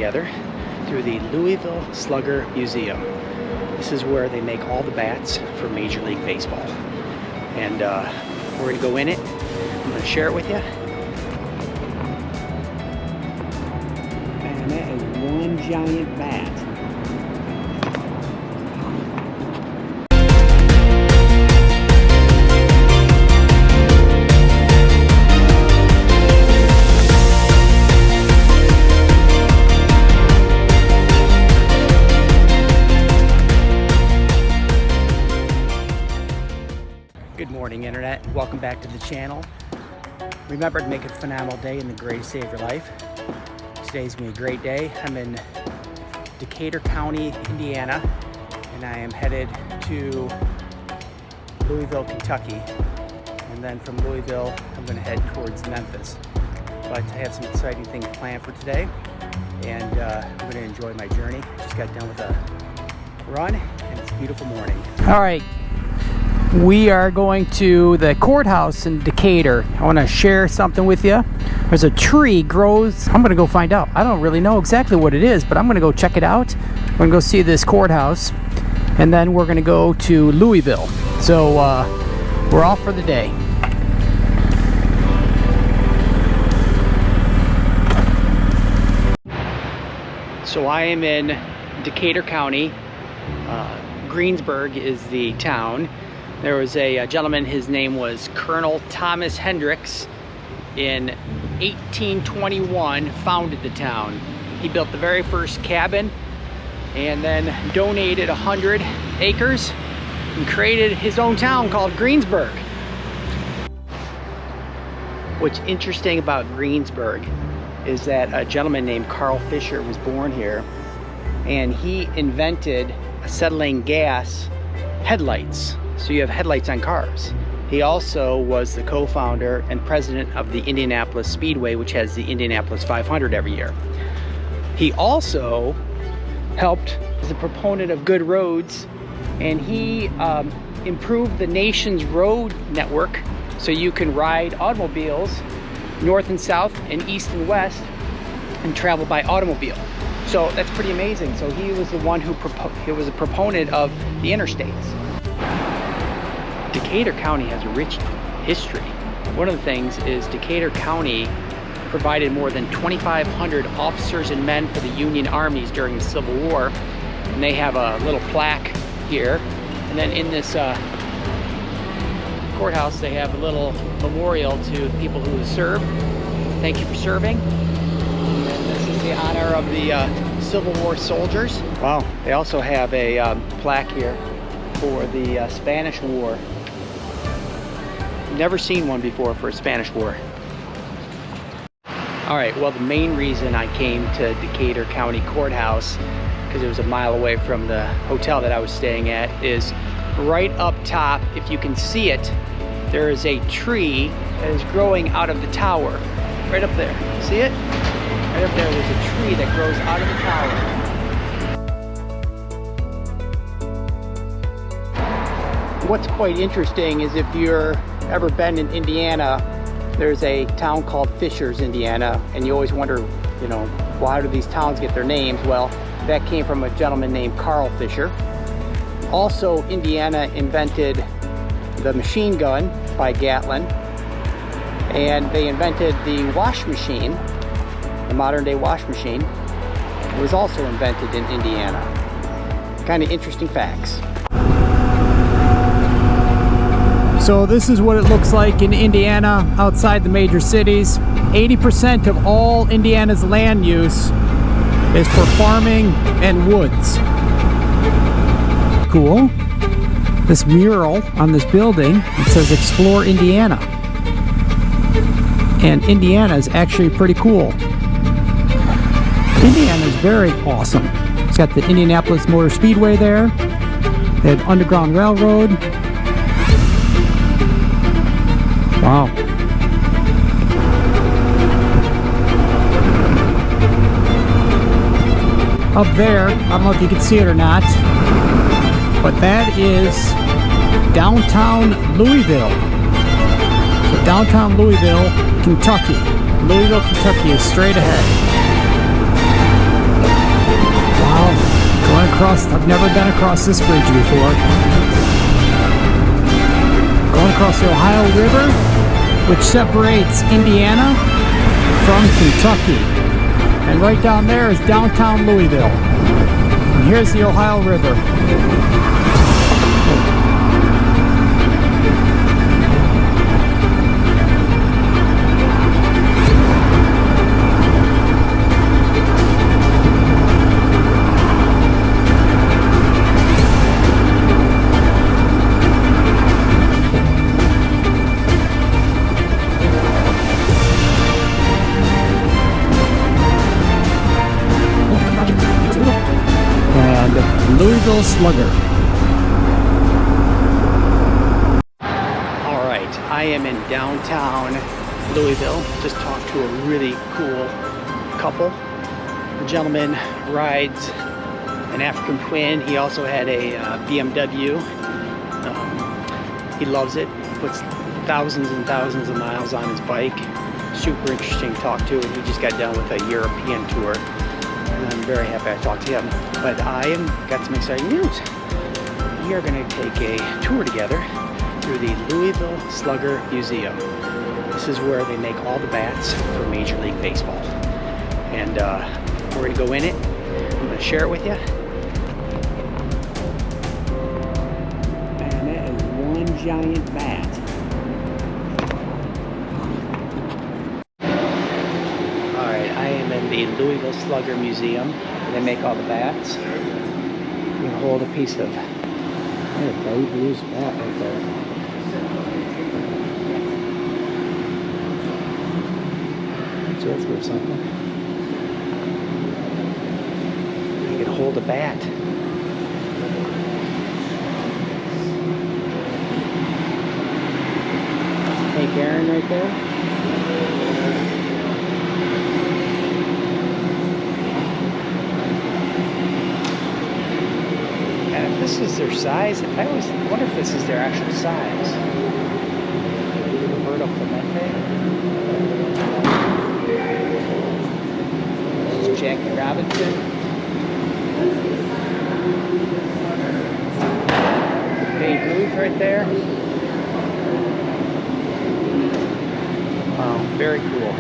Together through the Louisville Slugger Museum. This is where they make all the bats for Major League Baseball. And we're going to go in it. I'm going to share it with you. And that is one giant bat. Good morning, Internet. Welcome back to the channel. Remember to make it a phenomenal day and the greatest day of your life. Today's going to be a great day. I'm in Decatur County, Indiana, and I am headed to Louisville, Kentucky. And then from Louisville, I'm going to head towards Memphis. But I have some exciting things planned for today, and I'm going to enjoy my journey. Just got done with a run, and it's a beautiful morning. All right. We are going to the courthouse in Decatur. I want to share something with you. There's a tree grows. I'm going to go find out. I don't really know exactly what it is, but I'm going to go check it out. I'm going to go see this courthouse, and then we're going to go to Louisville. So we're off for the day. So I am in Decatur County. Greensburg is the town. There was a gentleman, his name was Colonel Thomas Hendricks, in 1821 founded the town. He built the very first cabin and then donated 100 acres and created his own town called Greensburg. What's interesting about Greensburg is that a gentleman named Carl Fisher was born here, and he invented acetylene gas headlights. So you have headlights on cars. He also was the co-founder and president of the Indianapolis Speedway, which has the Indianapolis 500 every year. He also helped as a proponent of good roads, and he improved the nation's road network so you can ride automobiles north and south and east and west and travel by automobile. So that's pretty amazing. So he was the one who was a proponent of the interstates. Decatur County has a rich history. One of the things is Decatur County provided more than 2,500 officers and men for the Union armies during the Civil War. And they have a little plaque here. And then in this courthouse, they have a little memorial to the people who have served. Thank you for serving. And this is the honor of the Civil War soldiers. Wow, they also have a plaque here for the Spanish War. Never seen one before for a Spanish War. All right, well, the main reason I came to Decatur County Courthouse, because it was a mile away from the hotel that I was staying at, is right up top, if you can see it, there is a tree that is growing out of the tower. Right up there, see it? Right up there, there's a tree that grows out of the tower. What's quite interesting is if you're ever been in Indiana, there's a town called Fishers, Indiana, and you always wonder, you know, why do these towns get their names? Well, that came from a gentleman named Carl Fisher. Also, Indiana invented the machine gun by Gatlin, and they invented the wash machine, the modern day wash machine. It was also invented in Indiana. Kind of interesting facts. So this is what it looks like in Indiana outside the major cities. 80% of all Indiana's land use is for farming and woods. Cool. This mural on this building, it says Explore Indiana. And Indiana is actually pretty cool. Indiana is very awesome. It's got the Indianapolis Motor Speedway there. They had Underground Railroad. Wow. Up there, I don't know if you can see it or not, but that is downtown Louisville. So downtown Louisville, Kentucky. Louisville, Kentucky is straight ahead. I've never been across this bridge before. Going across the Ohio River, which separates Indiana from Kentucky. And right down there is downtown Louisville. And here's the Ohio River. Louisville Slugger. All right, I am in downtown Louisville. Just talked to a really cool couple. The gentleman rides an African Twin. He also had a BMW. He loves it. Puts thousands and thousands of miles on his bike. Super interesting to talk to. And he just got done with a European tour. And I'm very happy I talked to him. But I got some exciting news. We are going to take a tour together through the Louisville Slugger Museum. This is where they make all the bats for Major League Baseball. And we're going to go in it. I'm going to share it with you. And that is one giant bat. Alright, I am in the Louisville Slugger Museum. They make all the bats. You can hold a piece of Babe Ruth's bat right there. So that's worth something. You can hold a bat. Hank Aaron right there. This is their size. I always wonder if this is their actual size. Roberto Clemente. This is Jackie Robinson. Babe Ruth right there. Wow, very cool.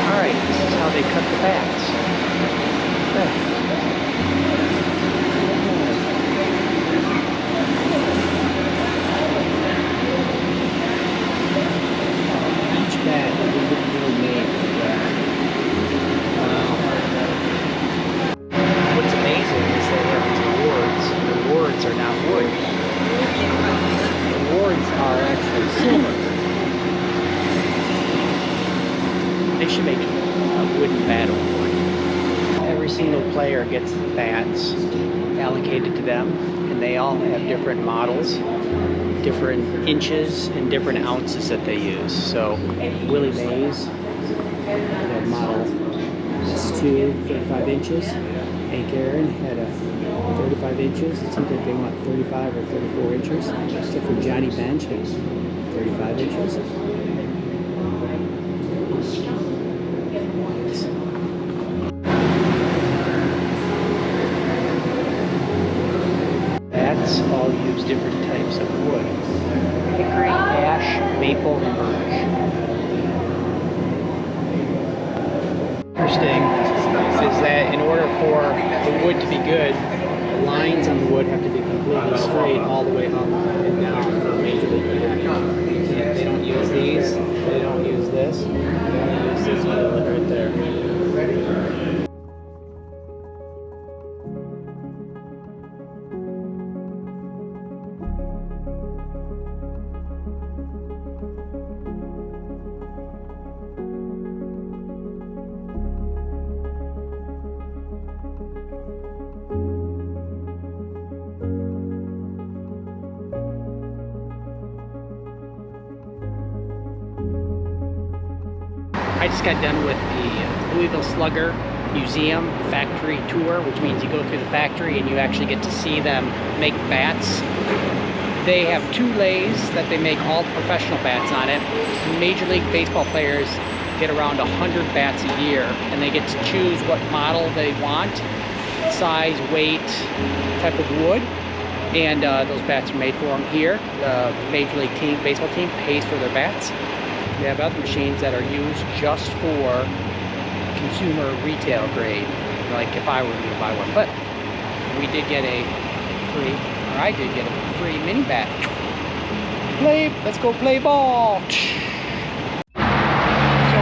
Alright, this is how they cut the bats. Okay. What's amazing is they have these awards. The awards are not wood. The awards are actually silver. They should make a wooden bat award. Every single player gets bats allocated to them, and they all have different models, different inches, and different ounces that they use. So Willie Mays, that model S2, 35 inches. Hank Aaron had a 35 inches. It seems like they want 35 or 34 inches. Except for Johnny Bench has 35 inches. Bats all use different types of wood. Hickory, ash, maple, and birch. Interesting is that in order for the wood to be good, the lines on the wood have to be completely straight all the way up and down for Major League Baseball. They don't use these, they don't use this, they only use this wood right there. I just got done with the Louisville Slugger Museum factory tour, which means you go through the factory and you actually get to see them make bats. They have 2 lathes that they make all the professional bats on it. Major League Baseball players get around 100 bats a year, and they get to choose what model they want. size, weight, type of wood. And those bats are made for them here. The Major League team, baseball team pays for their bats. We have other machines that are used just for consumer retail grade, like if I were to buy one. But we did get a free, or I did get a free mini bat. Let's go play ball. So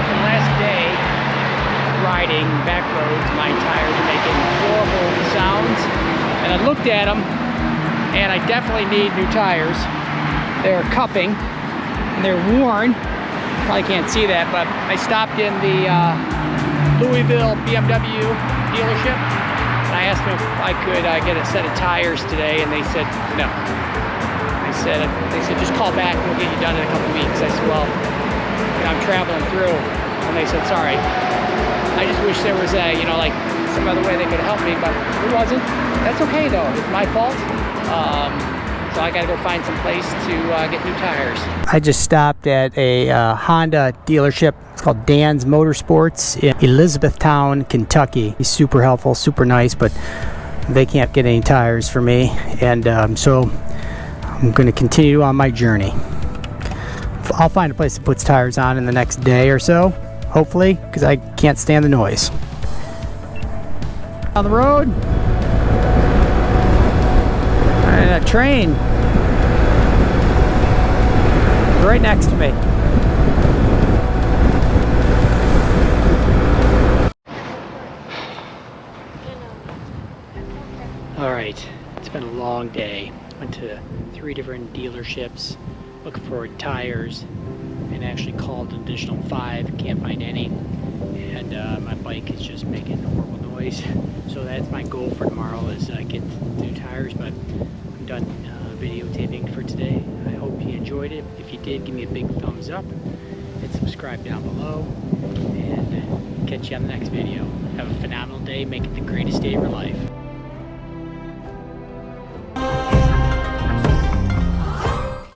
from last day riding back roads, my tires are making horrible sounds. And I looked at them, and I definitely need new tires. They're cupping, and they're worn. Probably can't see that, but I stopped in the Louisville BMW dealership, and I asked them if I could get a set of tires today, and they said no. They said just call back and we'll get you done in a couple weeks. I said, well, you know, I'm traveling through, and they said sorry. I just wish there was a, you know, like some other way they could help me, but it wasn't. That's okay though. It's my fault. So I gotta go find some place to get new tires. I just stopped at a Honda dealership. It's called Dan's Motorsports in Elizabethtown, Kentucky. He's super helpful, super nice, but they can't get any tires for me. And so I'm gonna continue on my journey. I'll find a place that puts tires on in the next day or so, hopefully, because I can't stand the noise. On the road. And a train right next to me. All right, it's been a long day. Went to 3 different dealerships looking for tires, and actually called an additional 5. Can't find any, and my bike is just making horrible noise. So that's my goal for tomorrow, is get new tires. But I'm done videotaping for today. I hope you enjoyed it. If you did, give me a big thumbs up and subscribe down below, and catch you on the next video. Have a phenomenal day. Make it the greatest day of your life.